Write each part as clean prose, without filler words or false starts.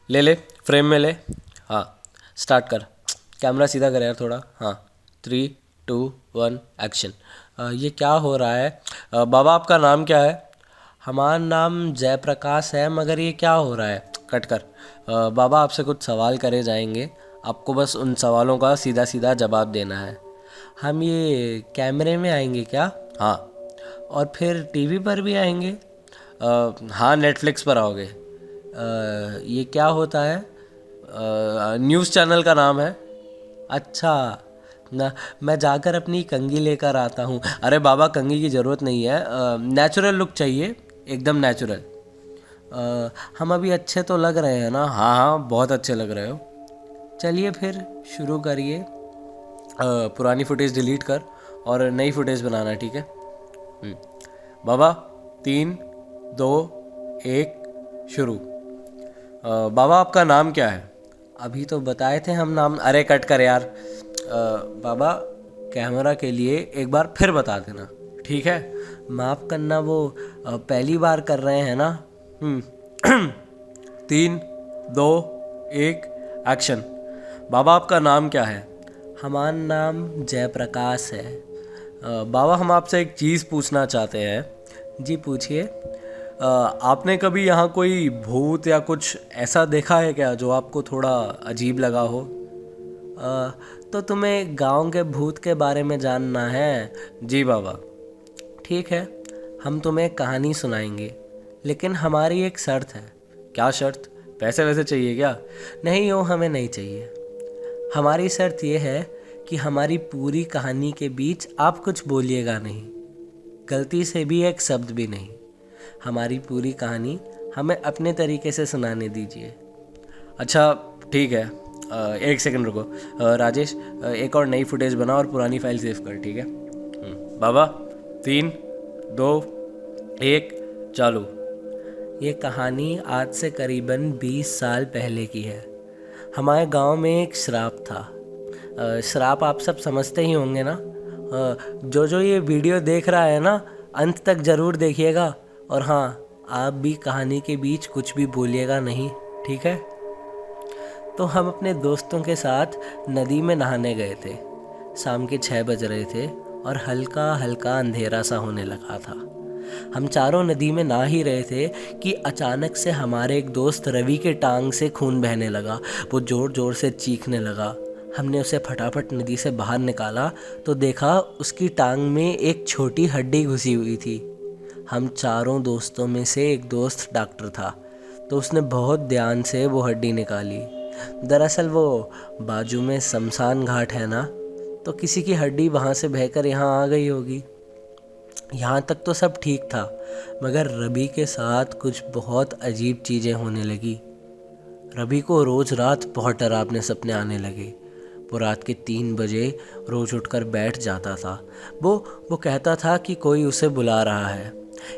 ले ले, फ्रेम में ले। हाँ, स्टार्ट कर। कैमरा सीधा कर यार थोड़ा। हाँ, 3, 2, 1 एक्शन। ये क्या हो रहा है? बाबा आपका नाम क्या है? हमारा नाम जयप्रकाश है, मगर ये क्या हो रहा है? कट कर। बाबा आपसे कुछ सवाल करे जाएंगे, आपको बस उन सवालों का सीधा सीधा जवाब देना है। हम ये कैमरे में आएंगे क्या? हाँ। और फिर टीवी पर भी आएंगे? हाँ, नेटफ्लिक्स पर आओगे। ये क्या होता है? न्यूज़ चैनल का नाम है। अच्छा ना, मैं जाकर अपनी कंघी लेकर आता हूँ। अरे बाबा, कंघी की ज़रूरत नहीं है, नेचुरल लुक चाहिए, एकदम नेचुरल। हम अभी अच्छे तो लग रहे हैं ना? हाँ हाँ, बहुत अच्छे लग रहे हो। चलिए फिर शुरू करिए। पुरानी फुटेज डिलीट कर और नई फुटेज बनाना, ठीक है? बाबा, 3, 2, 1 शुरू। बाबा आपका नाम क्या है? अभी तो बताए थे हम नाम। अरे कट कर यार। बाबा, कैमरा के लिए एक बार फिर बता देना, ठीक है? माफ़ करना, वो पहली बार कर रहे हैं ना। 3, 2, 1 एक्शन। बाबा आपका नाम क्या है? हमारा नाम जयप्रकाश है। बाबा, हम आपसे एक चीज़ पूछना चाहते हैं। जी पूछिए। आपने कभी यहाँ कोई भूत या कुछ ऐसा देखा है क्या जो आपको थोड़ा अजीब लगा हो? तो तुम्हें गांव के भूत के बारे में जानना है? जी बाबा। ठीक है, हम तुम्हें कहानी सुनाएंगे, लेकिन हमारी एक शर्त है। क्या शर्त? पैसे वैसे चाहिए क्या? नहीं, वो हमें नहीं चाहिए। हमारी शर्त यह है कि हमारी पूरी कहानी के बीच आप कुछ बोलिएगा नहीं, गलती से भी एक शब्द भी नहीं। हमारी पूरी कहानी हमें अपने तरीके से सुनाने दीजिए। अच्छा, ठीक है। एक सेकंड रुको। राजेश, एक और नई फुटेज बना और पुरानी फाइल सेव कर, ठीक है? बाबा, 3, 2, 1 चालू। ये कहानी आज से करीबन 20 साल पहले की है। हमारे गांव में एक श्राप था। श्राप आप सब समझते ही होंगे ना। जो जो ये वीडियो देख रहा है ना, अंत तक ज़रूर देखिएगा। और हाँ, आप भी कहानी के बीच कुछ भी बोलिएगा नहीं, ठीक है? तो हम अपने दोस्तों के साथ नदी में नहाने गए थे। शाम के 6 बज रहे थे और हल्का हल्का अंधेरा सा होने लगा था। हम चारों नदी में नहा ही रहे थे कि अचानक से हमारे एक दोस्त रवि के टांग से खून बहने लगा। वो ज़ोर ज़ोर से चीखने लगा। हमने उसे फटाफट नदी से बाहर निकाला तो देखा उसकी टांग में एक छोटी हड्डी घुसी हुई थी। हम चारों दोस्तों में से एक दोस्त डॉक्टर था, तो उसने बहुत ध्यान से वो हड्डी निकाली। दरअसल वो बाजू में शमशान घाट है ना, तो किसी की हड्डी वहाँ से बहकर यहाँ आ गई होगी। यहाँ तक तो सब ठीक था, मगर रवि के साथ कुछ बहुत अजीब चीज़ें होने लगी। रवि को रोज़ रात बहुत डरावने सपने आने लगे। वो रात के 3 बजे रोज़ उठकर बैठ जाता था। वो वो कहता था कि कोई उसे बुला रहा है।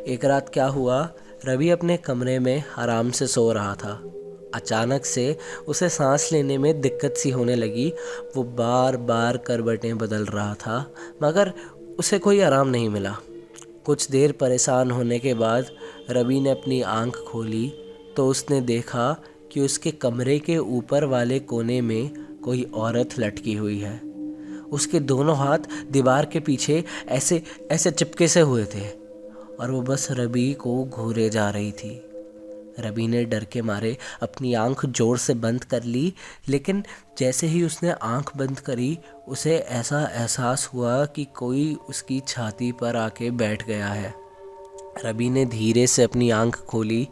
एक रात क्या हुआ, रवि अपने कमरे में आराम से सो रहा था। अचानक से उसे सांस लेने में दिक्कत सी होने लगी। वो बार बार करवटें बदल रहा था, मगर उसे कोई आराम नहीं मिला। कुछ देर परेशान होने के बाद रवि ने अपनी आंख खोली तो उसने देखा कि उसके कमरे के ऊपर वाले कोने में कोई औरत लटकी हुई है। उसके दोनों हाथ दीवार के पीछे ऐसे ऐसे चिपके से हुए थे और वो बस रवि को घूरे जा रही थी। रवि ने डर के मारे अपनी आंख जोर से बंद कर ली, लेकिन जैसे ही उसने आंख बंद करी उसे ऐसा एहसास हुआ कि कोई उसकी छाती पर आके बैठ गया है। रवि ने धीरे से अपनी आंख खोली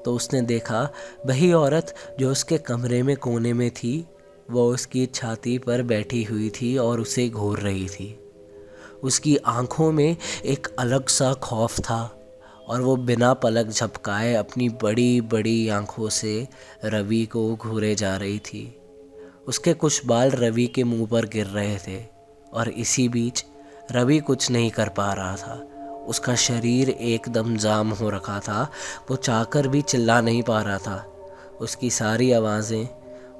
तो उसने देखा वही औरत जो उसके कमरे में कोने में थी, वो उसकी छाती पर बैठी हुई थी और उसे घूर रही थी। उसकी आंखों में एक अलग सा खौफ था और वो बिना पलक झपकाए अपनी बड़ी बड़ी आंखों से रवि को घूरे जा रही थी। उसके कुछ बाल रवि के मुंह पर गिर रहे थे और इसी बीच रवि कुछ नहीं कर पा रहा था। उसका शरीर एकदम जाम हो रखा था। वो चाहकर भी चिल्ला नहीं पा रहा था। उसकी सारी आवाज़ें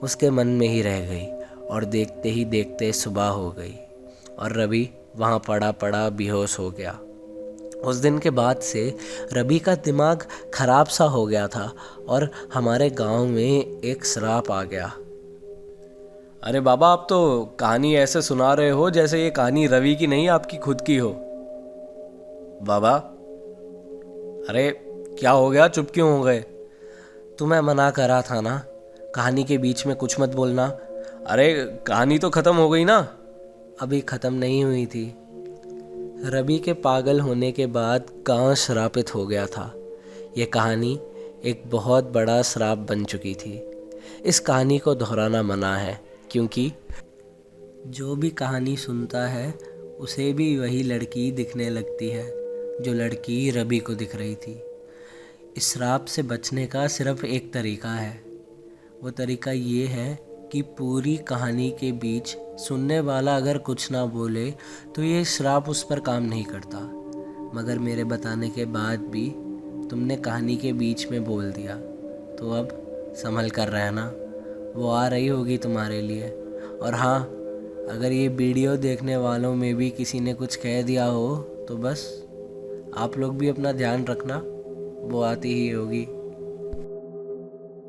उसके मन में ही रह गई और देखते ही देखते सुबह हो गई और रवि वहाँ पड़ा पड़ा बेहोश हो गया। उस दिन के बाद से रवि का दिमाग खराब सा हो गया था और हमारे गांव में एक श्राप आ गया। अरे बाबा, आप तो कहानी ऐसे सुना रहे हो जैसे ये कहानी रवि की नहीं आपकी खुद की हो। बाबा, अरे क्या हो गया, चुप क्यों हो गए? तुम्हें मना करा था ना, कहानी के बीच में कुछ मत बोलना। अरे कहानी तो खत्म हो गई ना। अभी ख़त्म नहीं हुई थी। रवि के पागल होने के बाद गांव श्रापित हो गया था। ये कहानी एक बहुत बड़ा श्राप बन चुकी थी। इस कहानी को दोहराना मना है, क्योंकि जो भी कहानी सुनता है उसे भी वही लड़की दिखने लगती है जो लड़की रवि को दिख रही थी। इस श्राप से बचने का सिर्फ एक तरीका है। वो तरीका ये है कि पूरी कहानी के बीच सुनने वाला अगर कुछ ना बोले तो ये श्राप उस पर काम नहीं करता। मगर मेरे बताने के बाद भी तुमने कहानी के बीच में बोल दिया, तो अब संभल कर रहना, वो आ रही होगी तुम्हारे लिए। और हाँ, अगर ये वीडियो देखने वालों में भी किसी ने कुछ कह दिया हो तो बस आप लोग भी अपना ध्यान रखना, वो आती ही होगी।